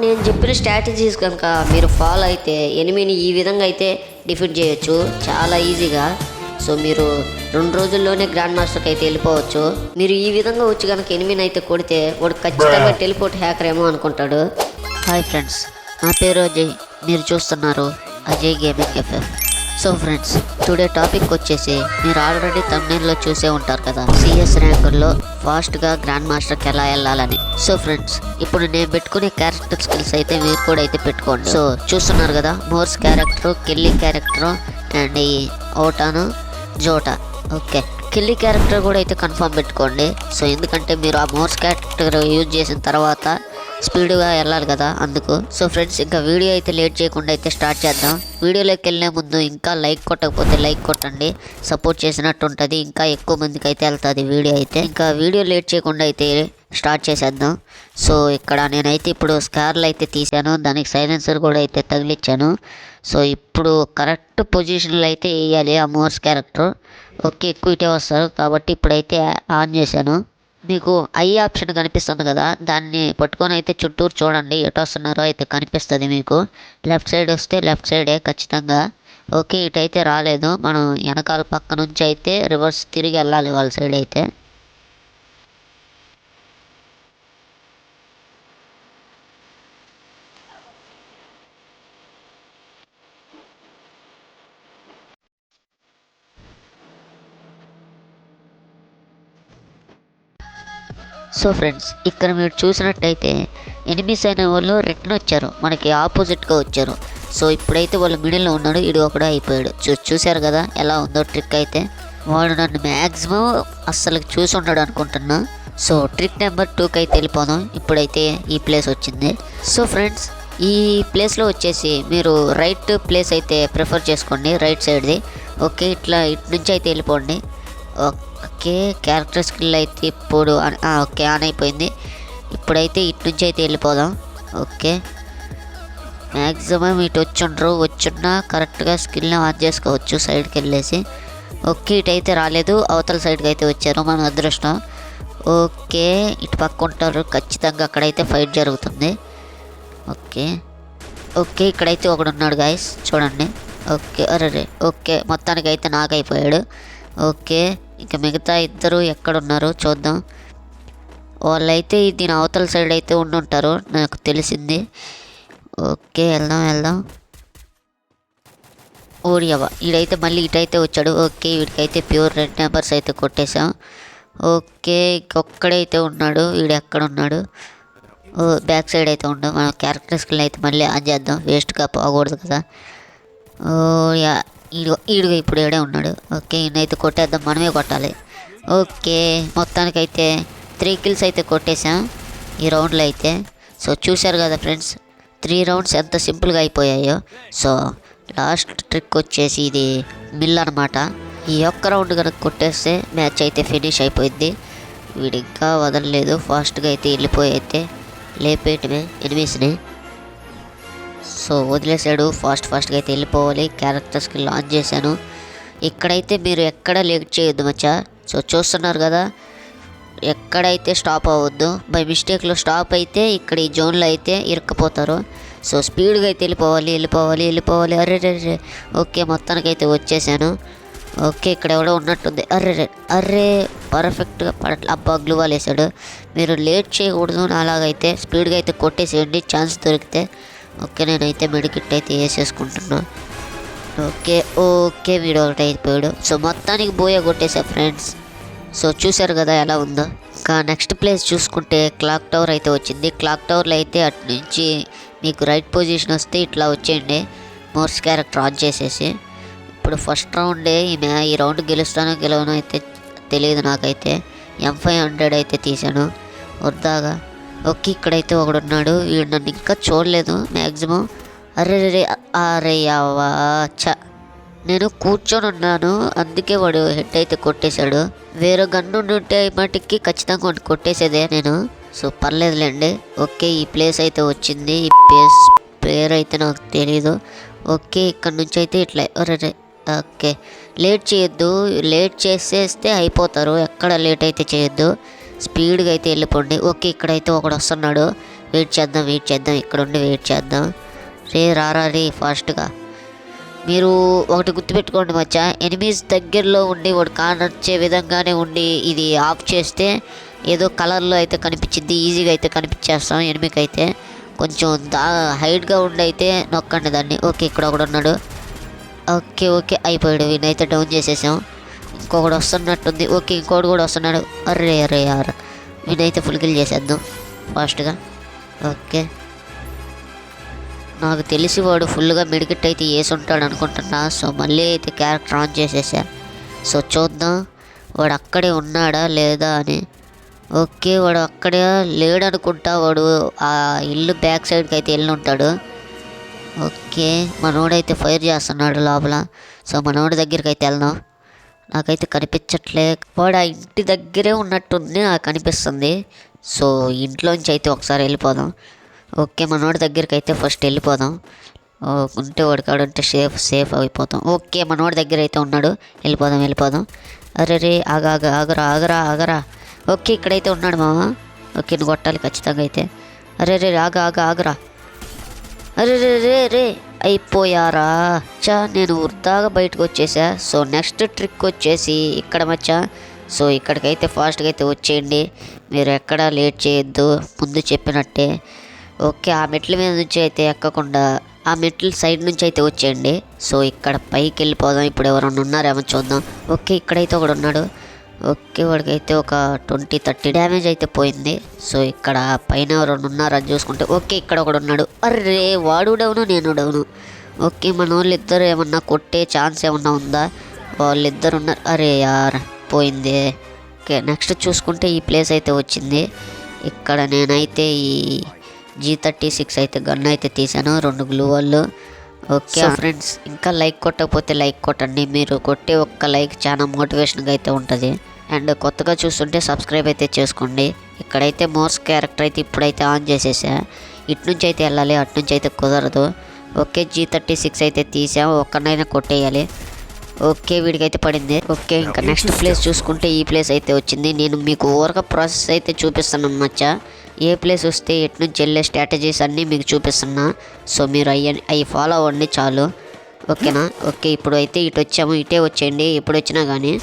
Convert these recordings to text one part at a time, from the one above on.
నేను చెప్పిన స్ట్రాటజీస్ కనుక మీరు ఫాలో అయితే ఎనిమిని ఈ విధంగా అయితే డిఫీట్ చేయొచ్చు చాలా ఈజీగా. సో మీరు 2 రోజుల్లోనే గ్రాండ్ మాస్టర్కి అయితే వెళ్ళిపోవచ్చు. మీరు ఈ విధంగా వచ్చి కనుక ఎనిమిని అయితే కొడితే వాడు ఖచ్చితంగా టెలిపోర్ట్ హ్యాకర్ ఏమో అనుకుంటాడు. హాయ్ ఫ్రెండ్స్, నా పేరు అజయ్. మీరు చూస్తున్నారు Ajay gaming FF. So friends, today topic వచ్చేసి మీరు ఆల్రెడీ తమిళలో చూసే ఉంటారు కదా, సిఎస్ ర్యాంకుల్లో ఫాస్ట్గా గ్రాండ్ మాస్టర్కి ఎలా వెళ్ళాలని. సో ఫ్రెండ్స్, ఇప్పుడు నేను పెట్టుకునే క్యారెక్టర్ స్కిల్స్ అయితే మీరు కూడా అయితే పెట్టుకోండి. సో చూస్తున్నారు కదా, మోర్స్ క్యారెక్టరు, కెల్లీ క్యారెక్టరు అండ్ ఈ ఓటాను జోటా. ఓకే, కెల్లీ క్యారెక్టర్ కూడా అయితే కన్ఫర్మ్ పెట్టుకోండి. సో ఎందుకంటే మీరు ఆ మోర్స్ క్యారెక్టర్ యూజ్ చేసిన తర్వాత స్పీడ్గా వెళ్ళాలి కదా, అందుకు. సో ఫ్రెండ్స్, ఇంకా వీడియో అయితే లేట్ చేయకుండా అయితే స్టార్ట్ చేద్దాం. వీడియోలోకి వెళ్ళే ముందు ఇంకా లైక్ కొట్టకపోతే లైక్ కొట్టండి, సపోర్ట్ చేసినట్టు ఉంటుంది, ఇంకా ఎక్కువ మందికి అయితే వెళ్తుంది వీడియో అయితే. ఇంకా వీడియో లేట్ చేయకుండా అయితే స్టార్ట్ చేసేద్దాం. సో ఇక్కడ నేనైతే ఇప్పుడు స్కార్లు అయితే తీసాను, దానికి సైలెన్సర్ కూడా అయితే తగిలిచ్చాను. సో ఇప్పుడు కరెక్ట్ పొజిషన్లో అయితే వేయాలి ఆ మోర్స్ క్యారెక్టర్. ఓకే, ఎక్కువ ఇటే వస్తారు కాబట్టి ఇప్పుడైతే ఆన్ చేశాను. మీకు ఐ ఆప్షన్ కనిపిస్తుంది కదా, దాన్ని పట్టుకొని అయితే చుట్టూరు చూడండి, ఎటు వస్తున్నారో అయితే కనిపిస్తుంది మీకు. లెఫ్ట్ సైడ్ వస్తే లెఫ్ట్ సైడే ఖచ్చితంగా. ఓకే, ఇటైతే రాలేదు, మనం వెనకాల పక్క నుంచి అయితే రివర్స్ తిరిగి వెళ్ళాలి వాళ్ళ సైడ్ అయితే. సో ఫ్రెండ్స్, ఇక్కడ మీరు చూసినట్టయితే ఎనిమిస్ అనే వాళ్ళు రిటర్న్ వచ్చారు, మనకి ఆపోజిట్గా వచ్చారు. సో ఇప్పుడైతే వాళ్ళు మిడిల్లో ఉన్నాడు, ఇడు ఒకడే అయిపోయాడు. చూశారు కదా ఎలా ఉందో ట్రిక్ అయితే. వాడు నన్ను మ్యాక్సిమం అస్సలు చూసి ఉన్నాడు అనుకుంటున్నా. సో ట్రిక్ నెంబర్ 2కి అయితే వెళ్ళిపోదాం. ఇప్పుడైతే ఈ ప్లేస్ వచ్చింది. సో ఫ్రెండ్స్, ఈ ప్లేస్లో వచ్చేసి మీరు రైట్ ప్లేస్ అయితే ప్రిఫర్ చేసుకోండి, రైట్ సైడ్ది. ఓకే, ఇట్లా ఇటు నుంచి అయితే వెళ్ళిపోండి. ఓకే, క్యారెక్టర్ స్కిల్ అయితే ఇప్పుడు ఓకే ఆన్ అయిపోయింది. ఇప్పుడైతే ఇటు నుంచి అయితే వెళ్ళిపోదాం. ఓకే, మ్యాక్సిమం ఇటు వచ్చున్నా కరెక్ట్గా స్కిల్ని ఆన్ చేసుకోవచ్చు సైడ్కి వెళ్ళేసి. ఓకే, ఇటు అయితే రాలేదు, అవతల సైడ్కి అయితే వచ్చారు, మన అదృష్టం. ఓకే, ఇటు పక్క ఉంటారు ఖచ్చితంగా, అక్కడైతే ఫైట్ జరుగుతుంది. ఓకే ఓకే, ఇక్కడైతే ఒకడు ఉన్నాడు గాయస్, చూడండి. ఓకే, అరే ఓకే, మొత్తానికి అయితే నాకైపోయాడు. ఓకే, ఇంకా మిగతా ఇద్దరు ఎక్కడున్నారో చూద్దాం. వాళ్ళైతే దీని అవతల సైడ్ అయితే ఉండుంటారు నాకు తెలిసింది. ఓకే, వెళ్దాం. ఓడియవా, వీడైతే మళ్ళీ ఇటైతే వచ్చాడు. ఓకే, వీడికైతే ప్యూర్ రెడ్ నెంబర్స్ అయితే కొట్టేశాం. ఓకే, ఇంకొక్కడైతే ఉన్నాడు, వీడు ఎక్కడున్నాడు? బ్యాక్ సైడ్ అయితే ఉండవు. మనం క్యారెక్టర్ స్కిల్ అయితే మళ్ళీ ఆన్ చేద్దాం, వేస్ట్గా పోకూడదు కదా. యా, ఈడుగా ఇప్పుడు ఏడే ఉన్నాడు. ఓకే, ఈయనైతే కొట్టేద్దాం, మనమే కొట్టాలి. ఓకే, మొత్తానికైతే 3 kills అయితే కొట్టేసాం ఈ రౌండ్లో అయితే. సో చూశారు కదా ఫ్రెండ్స్, 3 rounds ఎంత సింపుల్గా అయిపోయాయో. సో లాస్ట్ ట్రిక్ వచ్చేసి ఇది మిల్ అనమాట. ఈ ఒక్క రౌండ్ కనుక కొట్టేస్తే మ్యాచ్ అయితే ఫినిష్ అయిపోయింది. వీడు ఇంకా వదలలేదు, ఫాస్ట్గా అయితే వెళ్ళిపోయి అయితే లేపేయటమే ఎనిమిస్ని. సో వదిలేసాడు, ఫాస్ట్గా అయితే వెళ్ళిపోవాలి. క్యారెక్టర్ స్కిల్ ఆన్ చేశాను. ఇక్కడైతే మీరు ఎక్కడ లేట్ చేయొద్దు మచ్చా. సో చూస్తున్నారు కదా, ఎక్కడైతే స్టాప్ అవ్వద్దు. బై మిస్టేక్లో స్టాప్ అయితే ఇక్కడ ఈ జోన్లో అయితే ఇరుక్కుపోతారు. సో స్పీడ్గా అయితే వెళ్ళిపోవాలి. అర్రే ఓకే, మొత్తానికైతే వచ్చేసాను. ఓకే, ఇక్కడ ఎవడో ఉన్నట్టుంది. అర్రే పర్ఫెక్ట్గా పడట్ల. అబ్బా, గ్లూవాల్ వేసాడు. మీరు లేట్ చేయకూడదు, అలాగైతే స్పీడ్గా అయితే కొట్టేసేయండి ఛాన్స్ దొరికితే. ఓకే, నేనైతే మెడికిట్ అయితే వేసేసుకుంటున్నా. ఓకే, వీడియో ఒకటి అయిపోయాడు. సో మొత్తానికి బోయా కొట్టేసా ఫ్రెండ్స్. సో చూశారు కదా ఎలా ఉందో. ఇంకా నెక్స్ట్ ప్లేస్ చూసుకుంటే క్లాక్ టవర్ అయితే వచ్చింది. క్లాక్ టవర్లో అయితే అటు నుంచి మీకు రైట్ పొజిషన్ వస్తే ఇట్లా వచ్చేయండి, మోర్స్ క్యారెక్టర్ ఆన్ చేసేసి. ఇప్పుడు ఫస్ట్ రౌండే ఈ రౌండ్ గెలవనో అయితే తెలియదు నాకైతే. M500 అయితే తీసాను వద్దాగా. ఓకే, ఇక్కడైతే ఒకడున్నాడు, వీడు నన్ను ఇంకా చూడలేదు మ్యాక్సిమం. అరే అవ్వా చ, నేను కూర్చొని ఉన్నాను, అందుకే వాడు హెడ్ అయితే కొట్టేశాడు. వేరే గన్ను ఉంటే మటుకి ఖచ్చితంగా వాడిని కొట్టేసేదే నేను. సో పర్లేదులేండి. ఓకే, ఈ ప్లేస్ అయితే వచ్చింది. ఈ ప్లేస్ పేరు అయితే నాకు తెలీదు. ఓకే, ఇక్కడ నుంచి అయితే ఇట్లా ఓకే, లేట్ చేయొద్దు, లేట్ చేసేస్తే అయిపోతారు. ఎక్కడ లేట్ అయితే చేయొద్దు, స్పీడ్గా అయితే వెళ్ళిపోండి. ఓకే, ఇక్కడైతే ఒకడు వస్తున్నాడు, వెయిట్ చేద్దాం ఇక్కడ ఉండి వెయిట్ చేద్దాం. రే రారా రే ఫాస్ట్గా. మీరు ఒకటి గుర్తుపెట్టుకోండి మచ్చా, ఎనిమీస్ దగ్గరలో ఉండి వాడు కానొచ్చే విధంగానే ఉండి ఇది ఆఫ్ చేస్తే ఏదో కలర్లో అయితే కనిపించింది, ఈజీగా అయితే కనిపించేస్తాం ఎనిమికి అయితే. కొంచెం హైట్గా ఉండి అయితే నొక్కండి దాన్ని. ఓకే ఇక్కడ ఒకడు ఉన్నాడు. ఓకే అయిపోయాడు. వీనైతే డౌన్ చేసేసాం. ఇంకొకడు వస్తున్నట్టుంది. ఓకే ఇంకోటి కూడా వస్తున్నాడు. అర్రే యార్, వీనైతే ఫుల్ కిల్ చేసేద్దాం ఫాస్ట్గా. ఓకే నాకు తెలిసి వాడు ఫుల్గా మెడికెట్ అయితే వేసి ఉంటాడు అనుకుంటున్నా. సో మళ్ళీ అయితే క్యారెక్టర్ ఆన్ చేసేసా. సో చూద్దాం వాడు అక్కడే ఉన్నాడా లేదా అని. ఓకే వాడు అక్కడే లేడనుకుంటా, వాడు ఆ ఇల్లు బ్యాక్ సైడ్కి అయితే వెళ్ళి ఉంటాడు. ఓకే మనోడైతే ఫైర్ చేస్తున్నాడు లోపల. సో మనోడి దగ్గరికి అయితే వెళ్దాం. నాకైతే కనిపించట్లే, వాడు ఆ ఇంటి దగ్గరే ఉన్నట్టుంది నాకు కనిపిస్తుంది. సో ఇంట్లోంచి అయితే ఒకసారి వెళ్ళిపోదాం. ఓకే మనోడి దగ్గరికి అయితే ఫస్ట్ వెళ్ళిపోదాం. ఉంటే వాడి కాడ ఉంటే సేఫ్ అయిపోతాం. ఓకే మనోడి దగ్గర అయితే ఉన్నాడు. వెళ్ళిపోదాం. అరే ఆగరా. ఓకే ఇక్కడైతే ఉన్నాడు మామ. ఓకే నువ్వు కొట్టాలి ఖచ్చితంగా అయితే. అరే ఆగరా. అరే రే అయిపోయారా చా, నేను వృద్ధాగా బయటకు వచ్చేసా. సో నెక్స్ట్ ట్రిక్ వచ్చేసి ఇక్కడ మచ్చా. సో ఇక్కడికైతే ఫాస్ట్గా అయితే వచ్చేయండి, మీరు ఎక్కడా లేట్ చేయొద్దు ముందు చెప్పినట్టే. ఓకే ఆ మెట్ల మీద నుంచి అయితే ఎక్కకుండా ఆ మెట్ల సైడ్ నుంచి అయితే వచ్చేయండి. సో ఇక్కడ పైకి వెళ్ళిపోదాం. ఇప్పుడు ఎవరన్నా ఉన్నారేమో చూద్దాం. ఓకే ఇక్కడైతే ఒకడు ఉన్నాడు. ఓకే వాడికైతే ఒక 20-30 డ్యామేజ్ అయితే పోయింది. సో ఇక్కడ పైన ఎవరన్నా ఉన్నారని చూసుకుంటే ఓకే ఇక్కడ ఒకడు ఉన్నాడు. అర్రే వాడు డౌను నేను డౌను. ఓకే మన వాళ్ళిద్దరు ఏమన్నా కొట్టే ఛాన్స్ ఏమన్నా ఉందా? వాళ్ళిద్దరు ఉన్నారు. అరే యార్ పోయింది. ఓకే నెక్స్ట్ చూసుకుంటే ఈ ప్లేస్ అయితే వచ్చింది. ఇక్కడ నేనైతే ఈ G36 అయితే గన్ అయితే తీసాను, 2 గ్లూ వాళ్ళు. ఓకే ఫ్రెండ్స్ ఇంకా లైక్ కొట్టకపోతే లైక్ కొట్టండి. మీరు కొట్టే ఒక్క లైక్ చాలా మోటివేషన్గా అయితే ఉంటుంది. అండ్ కొత్తగా చూస్తుంటే సబ్స్క్రైబ్ అయితే చేసుకోండి. ఇక్కడైతే మోర్స్ క్యారెక్టర్ అయితే ఇప్పుడైతే ఆన్ చేసేసా. ఇటు నుంచి అయితే వెళ్ళాలి, అటు నుంచి అయితే కుదరదు. ఓకే G36 అయితే తీసాము, ఒక్కనైనా కొట్టేయాలి. ఓకే వీడికైతే పడింది. ఓకే ఇంకా నెక్స్ట్ ప్లేస్ చూసుకుంటే ఈ ప్లేస్ అయితే వచ్చింది. నేను మీకు ఓవర్గా ప్రాసెస్ అయితే చూపిస్తున్నాను మచ్చా. ఏ ప్లేస్ వస్తే ఎటు నుంచి వెళ్ళే స్ట్రాటజీస్ అన్నీ మీకు చూపిస్తున్నా. సో మీరు అవి ఫాలో అవ్వండి చాలు, ఓకేనా. ఓకే ఇప్పుడు అయితే ఇటు వచ్చాము, ఇటే వచ్చేయండి ఎప్పుడు వచ్చినా కానీ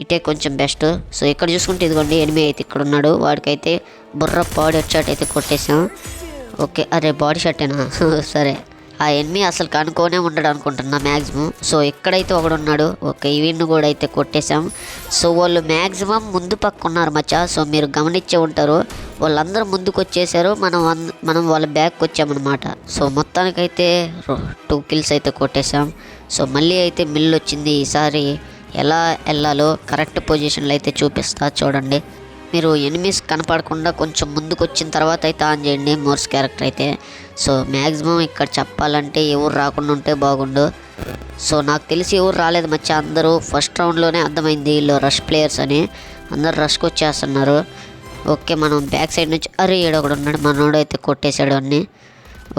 ఇటే కొంచెం బెస్ట్. సో ఇక్కడ చూసుకుంటే ఇదిగోండి ఎనిమి అయితే ఇక్కడ ఉన్నాడు. వాడికైతే బుర్ర బాడీ షాట్ అయితే కొట్టేసాం. ఓకే అరే బాడీ షాటేనా సరే. ఆ ఎనిమి అసలు కనుక్కొనే ఉండడు అనుకుంటున్నా మ్యాక్సిమం. సో ఎక్కడైతే ఒకడు ఉన్నాడు. ఓకే ఈవిన్ను కూడా అయితే కొట్టేశాం. సో వాళ్ళు మ్యాక్సిమం ముందు పక్క ఉన్నారు మచ్చా. సో మీరు గమనించే ఉంటారు, వాళ్ళందరూ ముందుకు వచ్చేసారు, మనం వాళ్ళ బ్యాక్కి వచ్చామన్నమాట. సో మొత్తానికైతే 2 కిల్స్ అయితే కొట్టేశాం. సో మళ్ళీ అయితే మిల్ వచ్చింది. ఈసారి ఎలా వెళ్ళాలో కరెక్ట్ పొజిషన్లో అయితే చూపిస్తా చూడండి. మీరు ఎనిమీస్ కనపడకుండా కొంచెం ముందుకు వచ్చిన తర్వాత అయితే ఆన్ చేయండి మోర్స్ క్యారెక్టర్ అయితే. సో మ్యాక్సిమం ఇక్కడ చెప్పాలంటే ఎవరు రాకుండా ఉంటే బాగుండు. సో నాకు తెలిసి ఎవరు రాలేదు మచ్చా, అందరూ ఫస్ట్ రౌండ్లోనే అర్థమైంది వీళ్ళు రష్ ప్లేయర్స్ అని. అందరు రష్కి వచ్చేస్తున్నారు. ఓకే మనం బ్యాక్ సైడ్ నుంచి అరే ఏడొకడు ఉన్నాడు, మనోడు అయితే కొట్టేశాడు అన్నీ.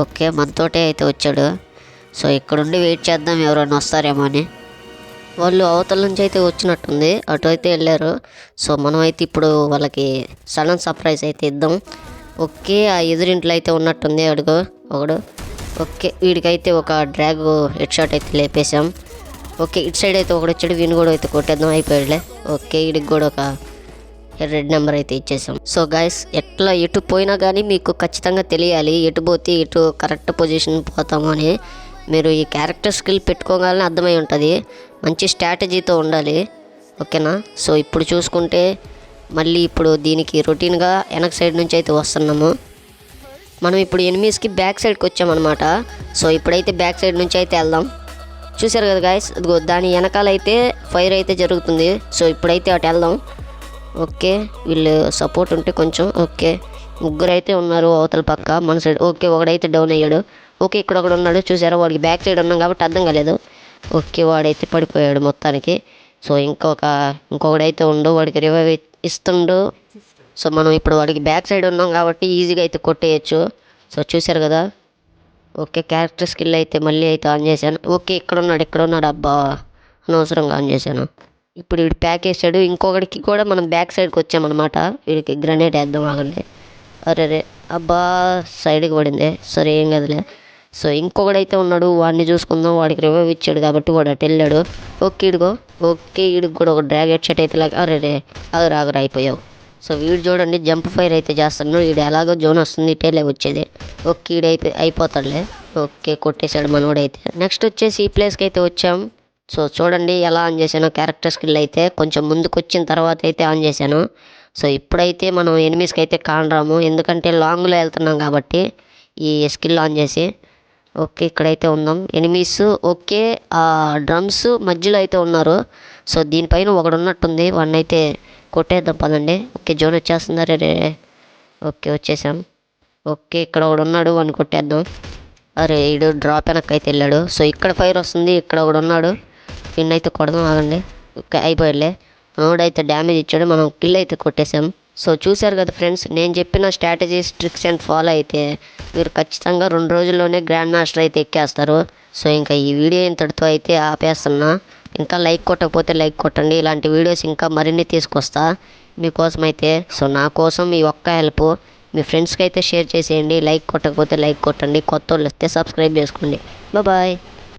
ఓకే మనతోటే అయితే వచ్చాడు. సో ఇక్కడుండి వెయిట్ చేద్దాం ఎవరైనా వస్తారేమో అని. వాళ్ళు అవతల నుంచి అయితే వచ్చినట్టుంది, అటు అయితే వెళ్ళారు. సో మనం అయితే ఇప్పుడు వాళ్ళకి సడన్ సర్ప్రైజ్ అయితే ఇద్దాం. ఓకే ఆ ఎదురింట్లో అయితే ఉన్నట్టుంది అడుగు ఒకడు. ఓకే వీడికైతే ఒక డ్రాగ్ హెడ్ షాట్ అయితే లేపేసాం. ఓకే ఇటు సైడ్ అయితే ఒకడు వచ్చాడు, వీని కూడా అయితే కొట్టేద్దాం అయిపోయాడులే. ఓకే వీడికి కూడా ఒక రెడ్ నెంబర్ అయితే ఇచ్చేసాం. సో గాయస్ ఎటు పోయినా కానీ మీకు ఖచ్చితంగా తెలియాలి ఎటు పోతే ఎటు కరెక్ట్ పొజిషన్ పోతాము అని. మీరు ఈ క్యారెక్టర్ స్కిల్ పెట్టుకోగానే అర్థమై ఉంటుంది, మంచి స్ట్రాటజీతో ఉండాలి, ఓకేనా. సో ఇప్పుడు చూసుకుంటే మళ్ళీ ఇప్పుడు దీనికి రొటీన్గా వెనక సైడ్ నుంచి అయితే వస్తున్నాము. మనం ఇప్పుడు ఎనిమీస్కి బ్యాక్ సైడ్కి వచ్చామన్నమాట. సో ఇప్పుడైతే బ్యాక్ సైడ్ నుంచి అయితే వెళ్దాం. చూసారు కదా గాయస్, దాని వెనకాలైతే ఫైర్ అయితే జరుగుతుంది. సో ఇప్పుడైతే అటు వెళ్దాం. ఓకే వీళ్ళు సపోర్ట్ ఉంటే కొంచెం. ఓకే 3 అయితే ఉన్నారు అవతల పక్క మన సైడ్. ఓకే ఒకడైతే డౌన్ అయ్యాడు. ఓకే ఇక్కడ ఒకడు ఉన్నాడు చూసారా, వాడికి బ్యాక్ సైడ్ ఉన్నాం కాబట్టి అర్థం కాలేదు. ఓకే వాడైతే పడిపోయాడు మొత్తానికి. సో ఇంకొకడైతే ఉండు, వాడికి రివైవ్ ఇస్తుండు. సో మనం ఇప్పుడు వాడికి బ్యాక్ సైడ్ ఉన్నాం కాబట్టి ఈజీగా అయితే కొట్టేయచ్చు. సో చూసారు కదా. ఓకే క్యారెక్టర్ స్కిల్ అయితే మళ్ళీ అయితే ఆన్ చేశాను. ఓకే ఇక్కడ ఉన్నాడు అబ్బా అనవసరంగా ఆన్ చేశాను. ఇప్పుడు వీడు ప్యాక్ వేసాడు. ఇంకొకడికి కూడా మనం బ్యాక్ సైడ్కి వచ్చామన్నమాట. వీడికి గ్రనేడ్ వేద్దాం ఆగండి. అరే అబ్బా సైడ్కి పడింది, సరే ఏం కదలే. సో ఇంకొకడైతే ఉన్నాడు, వాడిని చూసుకుందాం. వాడికి రివైవ్ ఇచ్చాడు కాబట్టి వాడు అటు వెళ్ళాడు. ఓకే ఇడుగో, ఓకే వీడికి కూడా ఒక డ్రాగ్ హెడ్ షాట్ అయితే లాగా. అరే ఆగరా అయిపోయావు. సో వీడు చూడండి జంప్ ఫైర్ అయితే చేస్తున్నాడు. వీడు ఎలాగో జోన్ వస్తుంది ఇటేలే వచ్చేది. ఓకే వీడు అయిపోతాడులే. ఓకే కొట్టేశాడు మనోడైతే. నెక్స్ట్ వచ్చేసి ఈ ప్లేస్కి అయితే వచ్చాం. సో చూడండి ఎలా ఆన్ చేశాను క్యారెక్టర్ స్కిల్ అయితే కొంచెం ముందుకు వచ్చిన తర్వాత అయితే ఆన్ చేశాను. సో ఇప్పుడైతే మనం ఎనిమీస్కి అయితే కానరాము, ఎందుకంటే లాంగ్లో వెళ్తున్నాం కాబట్టి ఈ స్కిల్ ఆన్ చేసి. ఓకే ఇక్కడైతే ఉందాం ఎనిమీస్. ఓకే ఆ డ్రమ్స్ మధ్యలో అయితే ఉన్నారు. సో దీనిపైన ఒకడు ఉన్నట్టుంది, వాడిని అయితే కొట్టేద్దాం పదండి. ఓకే జోన్ వచ్చేస్తుంది. రే ఓకే వచ్చేసాం. ఓకే ఇక్కడ ఒకడు ఉన్నాడు, వాడిని కొట్టేద్దాం. అరే వీడు డ్రాప్ వెనక్కి అయితే వెళ్ళాడు. సో ఇక్కడ ఫైర్ వస్తుంది, ఇక్కడ ఒకడు ఉన్నాడు, పిన్ అయితే కొడదాం ఆగండి. ఓకే అయిపోయాడులే. మనోడైతే డ్యామేజ్ ఇచ్చాడు, మనం కిల్ అయితే కొట్టేసాం. సో చూశారు కదా ఫ్రెండ్స్, నేను చెప్పిన స్ట్రాటజీస్ ట్రిక్స్ అండ్ ఫాలో అయితే మీరు ఖచ్చితంగా 2 రోజుల్లోనే గ్రాండ్ మాస్టర్ అయితే ఎక్కేస్తారు. సో ఇంకా ఈ వీడియో ఇంతటితో అయితే ఆపేస్తున్నా. ఇంకా లైక్ కొట్టకపోతే లైక్ కొట్టండి, ఇలాంటి వీడియోస్ ఇంకా మరిన్ని తీసుకొస్తా మీకోసం అయితే. సో నా కోసం మీ ఒక్క హెల్ప్ మీ ఫ్రెండ్స్కి అయితే షేర్ చేసేయండి. లైక్ కొట్టకపోతే లైక్ కొట్టండి, కొత్త వాళ్ళు వస్తే సబ్స్క్రైబ్ చేసుకోండి. బాయ్.